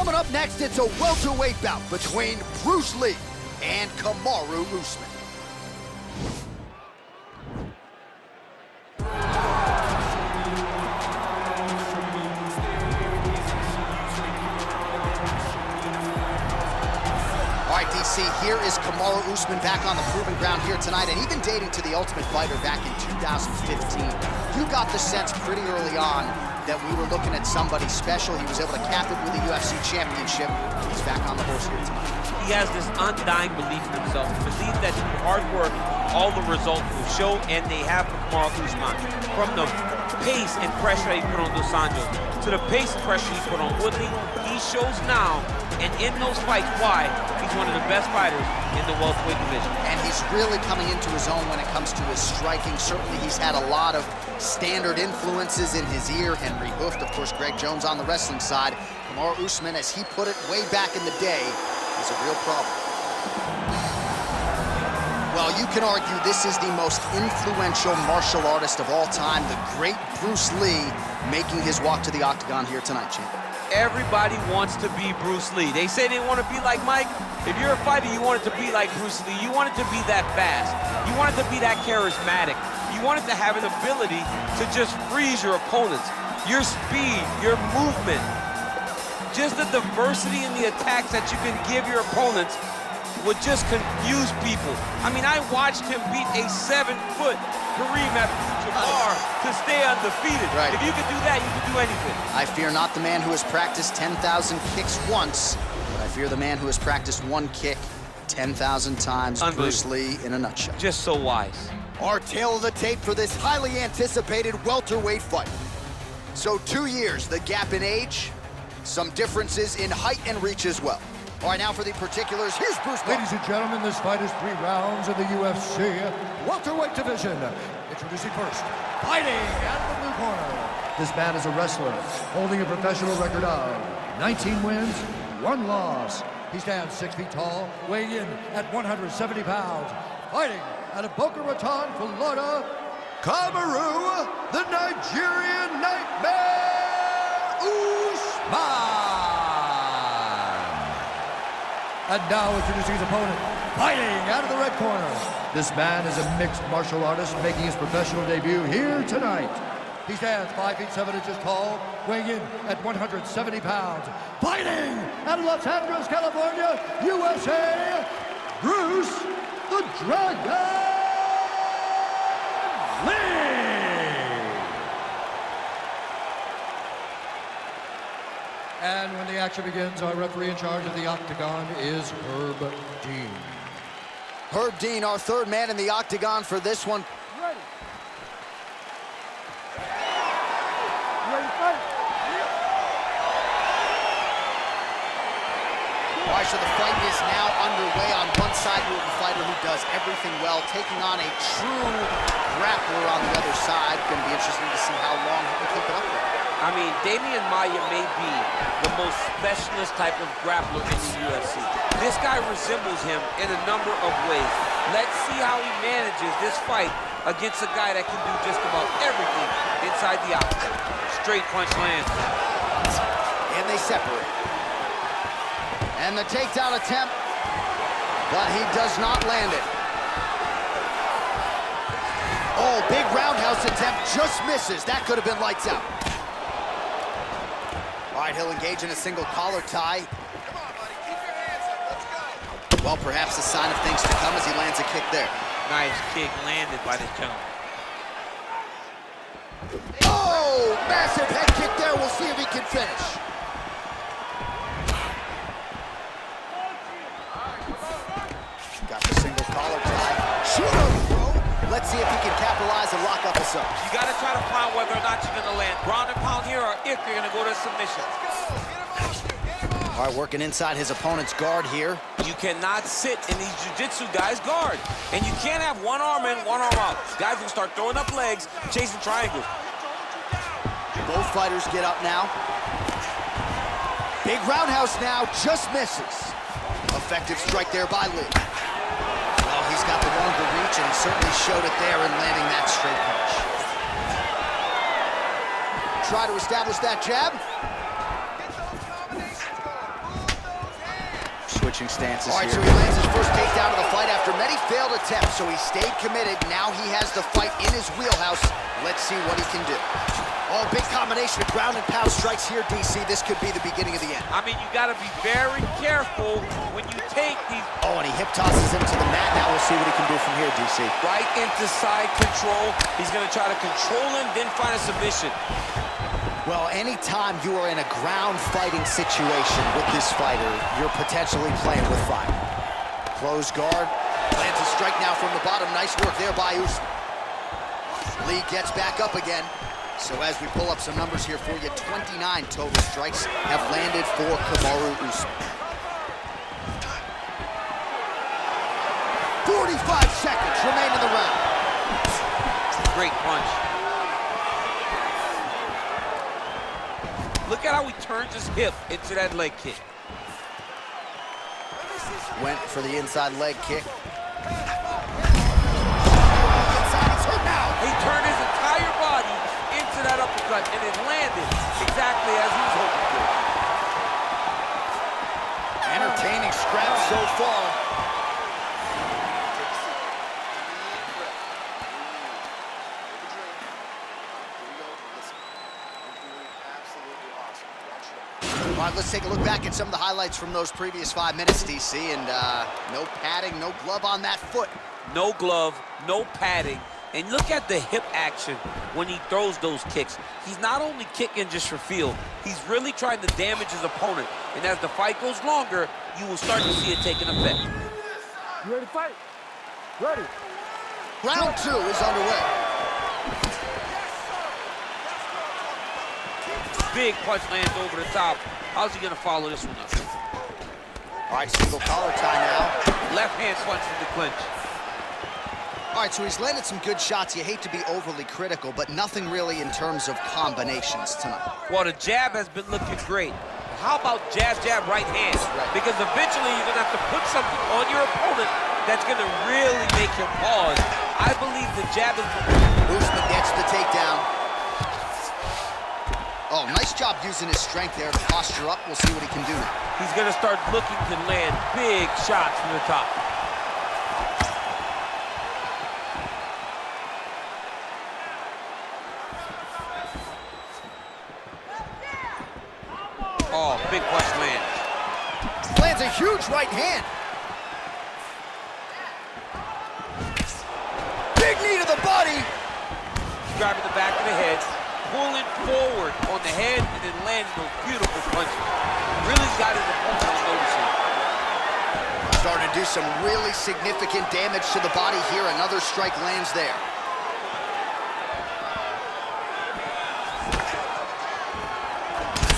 Coming up next, it's a welterweight bout between Bruce Lee and Kamaru Usman. All right, DC, here is Kamaru Usman back on the proving ground here tonight, and even dating to the Ultimate Fighter back in 2015. You got the sense pretty early on that we were looking at somebody special. He was able to cap it with a UFC championship. He's back on the horse here tonight. He has this undying belief in himself, belief that through hard work, all the results will show, and they have for Kamaru Usman. From the pace and pressure he put on Dos Anjos, to the pace and pressure he put on Woodley, he shows now, and in those fights, why he's one of the best fighters in the welterweight division. And he's really coming into his own when it comes to his striking. Certainly he's had a lot of standard influences in his ear. Henry Hooft, of course, Greg Jones on the wrestling side. Kamaru Usman, as he put it way back in the day, is a real problem. Well, you can argue this is the most influential martial artist of all time, the great Bruce Lee, making his walk to the octagon here tonight, champ. Everybody wants to be Bruce Lee. They say they want to be like Mike. If you're a fighter, you want it to be like Bruce Lee. You want it to be that fast. You want it to be that charismatic. You want it to have an ability to just freeze your opponents. Your speed, your movement, just the diversity in the attacks that you can give your opponents would just confuse people. I mean, I watched him beat a 7-foot Kareem Abdul-Jabbar to stay undefeated. Right. If you could do that, you could do anything. I fear not the man who has practiced 10,000 kicks once, but I fear the man who has practiced one kick 10,000 times. Bruce Lee in a nutshell. Just so wise. Our tale of the tape for this highly anticipated welterweight fight. So 2 years, the gap in age, some differences in height and reach as well. All right, now for the particulars, here's Bruce. Ladies and gentlemen, this fight is 3 rounds in the UFC welterweight division. Introducing first, fighting out of the blue corner. This man is a wrestler, holding a professional record of 19 wins, 1 loss. He stands 6 feet tall, weighing in at 170 pounds. Fighting out of Boca Raton, Florida, Kamaru, the Nigerian Nightmare Usman. And now introducing his opponent, fighting out of the red corner. This man is a mixed martial artist making his professional debut here tonight. He stands 5 feet 7 inches tall, weighing in at 170 pounds. Fighting out of Los Angeles, California, USA, Bruce the Dragon Lee. And when the action begins, our referee in charge of the octagon is Herb Dean. Herb Dean, our third man in the octagon for this one. Ready. Ready to fight. All right, so the fight is now underway. On one side, you have a fighter who does everything well, taking on a true grappler on the other side. Going to be interesting to see how long he can keep it up there. I mean, Damian Maia may be the most specialist type of grappler in the UFC. This guy resembles him in a number of ways. Let's see how he manages this fight against a guy that can do just about everything inside the octagon. Straight punch lands. And they separate. And the takedown attempt, but he does not land it. Oh, big roundhouse attempt, just misses. That could have been lights out. All right, he'll engage in a single collar tie. Come on, buddy, keep your hands up, let's go. Well, perhaps a sign of things to come as he lands a kick there. Nice kick landed by this gentleman. Oh, massive head kick there. We'll see if he can finish. Got the single collar tie. Shoot him, bro. Let's see if he can capitalize and lock up a sub. You got to try to find whether or not you're going to land ground and pound here or if you're going to go to submission. All right, working inside his opponent's guard here. You cannot sit in these jiu-jitsu guys' guard. And you can't have one arm in, one arm out. Guys will start throwing up legs, chasing triangles. Both fighters get up now. Big roundhouse now, just misses. Effective strike there by Lee. Well, he's got the longer reach, and he certainly showed it there in landing that straight punch. Try to establish that jab. punching stances All right, here. so he lands his first takedown of the fight after many failed attempts, so he stayed committed. Now he has the fight in his wheelhouse. Let's see what he can do. Oh, big combination of ground and pound strikes here, DC. This could be the beginning of the end. I mean, you got to be very careful when you take these. Oh, and he hip tosses him to the mat. Now we'll see what he can do from here, DC. Right into side control. He's going to try to control him, then find a submission. Well, anytime you are in a ground fighting situation with this fighter, you're potentially playing with fire. Close guard. Lands a strike now from the bottom. Nice work there by Usman. Lee gets back up again. So as we pull up some numbers here for you, 29 total strikes have landed for Kamaru Usman. 45 seconds remain in the round. Great punch. Look at how he turns his hip into that leg kick. Went for the inside leg kick. He turned his entire body into that uppercut, and it landed exactly as he was hoping to. Entertaining scrap so far. All right, let's take a look back at some of the highlights from those previous 5 minutes, DC, and no padding, no glove on that foot. No glove, no padding. And look at the hip action when he throws those kicks. He's not only kicking just for feel, he's really trying to damage his opponent. And as the fight goes longer, you will start to see it taking effect. You ready to fight? Ready. Round 2 is underway. Big punch lands over the top. How's he gonna follow this one up? All right, single collar tie now. Left hand punch from the clinch. All right, so he's landed some good shots. You hate to be overly critical, but nothing really in terms of combinations tonight. Well, the jab has been looking great. How about jab, jab, right hand? Right. Because eventually you're gonna have to put something on your opponent that's gonna really make him pause. I believe the jab is... Usman gets the takedown. Oh, nice job using his strength there to posture up. We'll see what he can do now. He's gonna start looking to land big shots from the top. Oh, big punch lands. Lands a huge right hand. Big knee to the body. Grabbing the back of the head, pulling forward on the head, and then landing those beautiful punches. Really got his opponent noticing. Starting to do some really significant damage to the body here. Another strike lands there.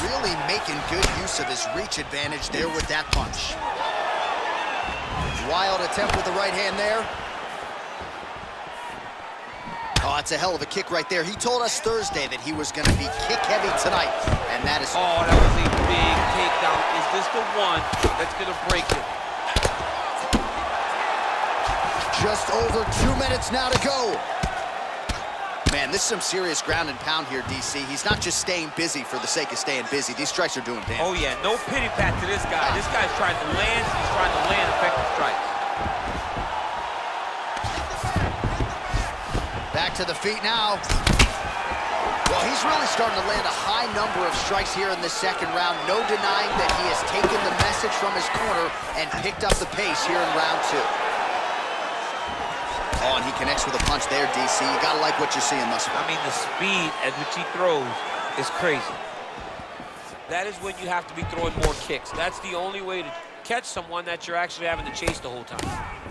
Really making good use of his reach advantage there with that punch. Wild attempt with the right hand there. Oh, that's a hell of a kick right there. He told us Thursday that he was going to be kick heavy tonight, and that is... Oh, that was a big takedown. Is this the one that's going to break it? Just over 2 minutes now to go. Man, this is some serious ground and pound here, DC. He's not just staying busy for the sake of staying busy. These strikes are doing damage. Oh, yeah, no pity pat to this guy. This guy's trying to land. He's trying to land effective strikes. Back to the feet now. Well, he's really starting to land a high number of strikes here in the second round. No denying that he has taken the message from his corner and picked up the pace here in round 2. Oh, and he connects with a punch there, DC. You gotta like what you're seeing thus far. I mean, the speed at which he throws is crazy. That is when you have to be throwing more kicks. That's the only way to catch someone that you're actually having to chase the whole time.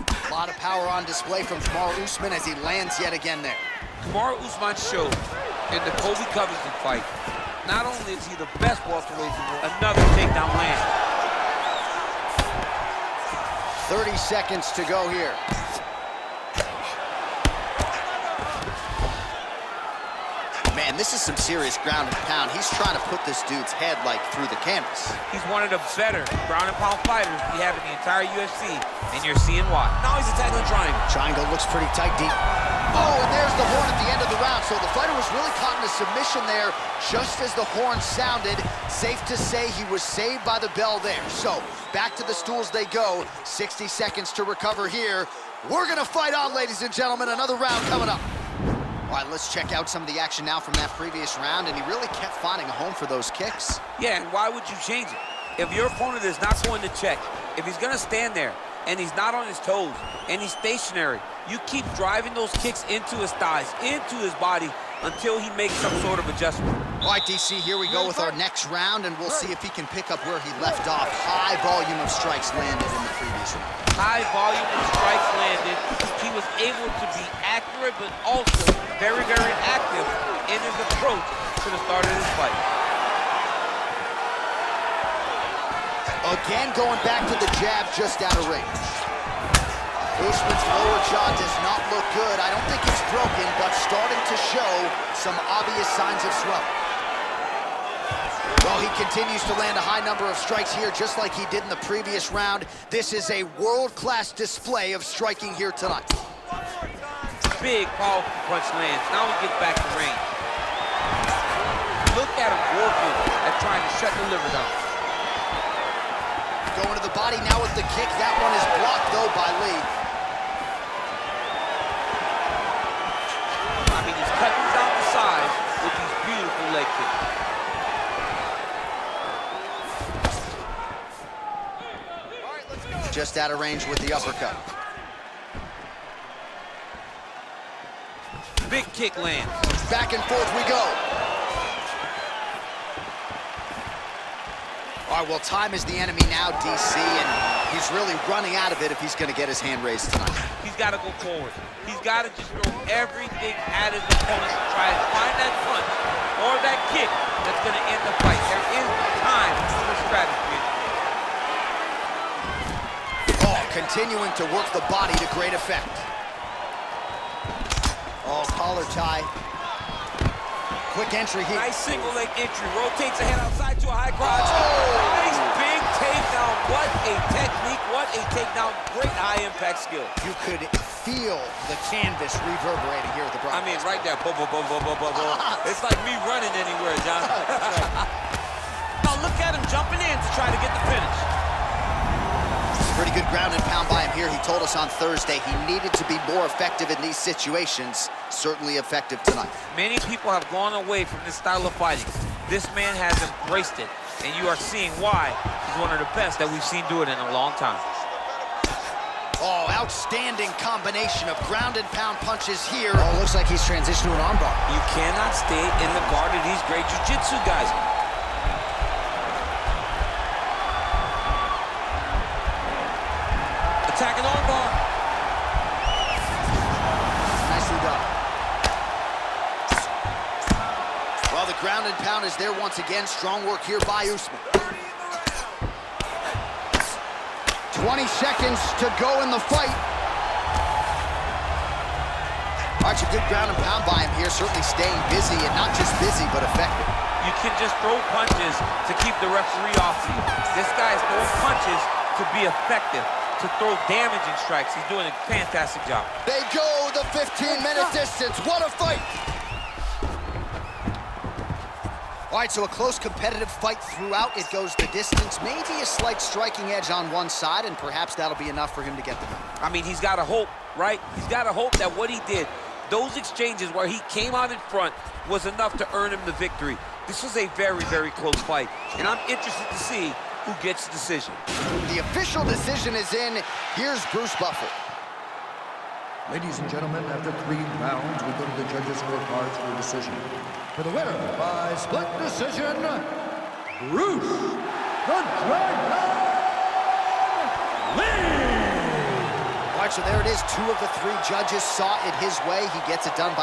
A lot of power on display from Kamaru Usman as he lands yet again there. Kamaru Usman showed in the Colby Covington fight, not only is he the best welterweight in the world, another takedown land. 30 seconds to go here. Man, this is some serious ground and pound. He's trying to put this dude's head, like, through the canvas. He's one of the better ground and pound fighters we have in the entire UFC, and you're seeing why. Now he's attacking the triangle. Triangle looks pretty tight, deep. Oh, and there's the horn at the end of the round. So the fighter was really caught in a submission there just as the horn sounded. Safe to say he was saved by the bell there. So, back to the stools they go. 60 seconds to recover here. We're gonna fight on, ladies and gentlemen. Another round coming up. All right, let's check out some of the action now from that previous round, and he really kept finding a home for those kicks. Yeah, and why would you change it? If your opponent is not going to check, if he's gonna stand there and he's not on his toes and he's stationary, you keep driving those kicks into his thighs, into his body, until he makes some sort of adjustment. All right, DC, here we go with our next round, and we'll see if he can pick up where he left off. High volume of strikes landed in the previous round. High volume of strikes landed. He was able to be accurate, but also very, very active in his approach to the start of this fight. Again, going back to the jab just out of range. Usman's lower jaw does not look good. I don't think it's broken, but starting to show some obvious signs of swelling. Well, he continues to land a high number of strikes here, just like he did in the previous round. This is a world-class display of striking here tonight. Big, powerful punch lands. Now he gets back to range. Look at him working at trying to shut the liver down. Going to the body now with the kick. That one is blocked, though, by Lee. I mean, he's cutting down the sides with these beautiful leg kicks. All right, let's go. Just out of range with the uppercut. Big kick lands. Back and forth we go. All right, well, time is the enemy now, DC, and he's really running out of it if he's going to get his hand raised tonight. He's got to go forward. He's got to just throw everything at his opponent to try to find that punch or that kick that's going to end the fight. There is time for strategy. Oh, continuing to work the body to great effect. Oh, collar tie. Quick entry here. Nice single leg entry. Rotates the head outside to a high crotch. Nice big takedown. What a technique. What a takedown. Great high impact skill. You could feel the canvas reverberating here at the I broadcast. mean, right there. Boom, boom, boom, boom, boom, boom, boom. It's like me running anywhere, John. Now look at him jumping in to try to get the finish. Pretty good ground and pound by him here. He told us on Thursday he needed to be more effective in these situations. Certainly effective tonight. Many people have gone away from this style of fighting. This man has embraced it, and you are seeing why he's one of the best that we've seen do it in a long time. Oh, outstanding combination of ground and pound punches here. Oh, looks like he's transitioned to an armbar. You cannot stay in the guard of these great jiu-jitsu guys. Attacking armbar. Nicely done. Well, the ground and pound is there once again. Strong work here by Usman. 20 seconds to go in the fight. All right, some good ground and pound by him here. Certainly staying busy, and not just busy, but effective. You can just throw punches to keep the referee off you. This guy is throwing punches to be effective, to throw damaging strikes. He's doing a fantastic job. They go the 15-minute distance. What a fight! All right, so a close competitive fight throughout. It goes the distance. Maybe a slight striking edge on one side, and perhaps that'll be enough for him to get the win. I mean, he's got to hope, right? He's got to hope that what he did, those exchanges where he came out in front, was enough to earn him the victory. This was a very, very close fight, and I'm interested to see who gets the decision. The official decision is in. Here's Bruce Buffer. Ladies and gentlemen, after 3 rounds, we go to the judges' scorecards for a decision. For the winner by split decision, Bruce the Dragon Lee! All right, so there it is. 2 of the 3 judges saw it his way. He gets it done by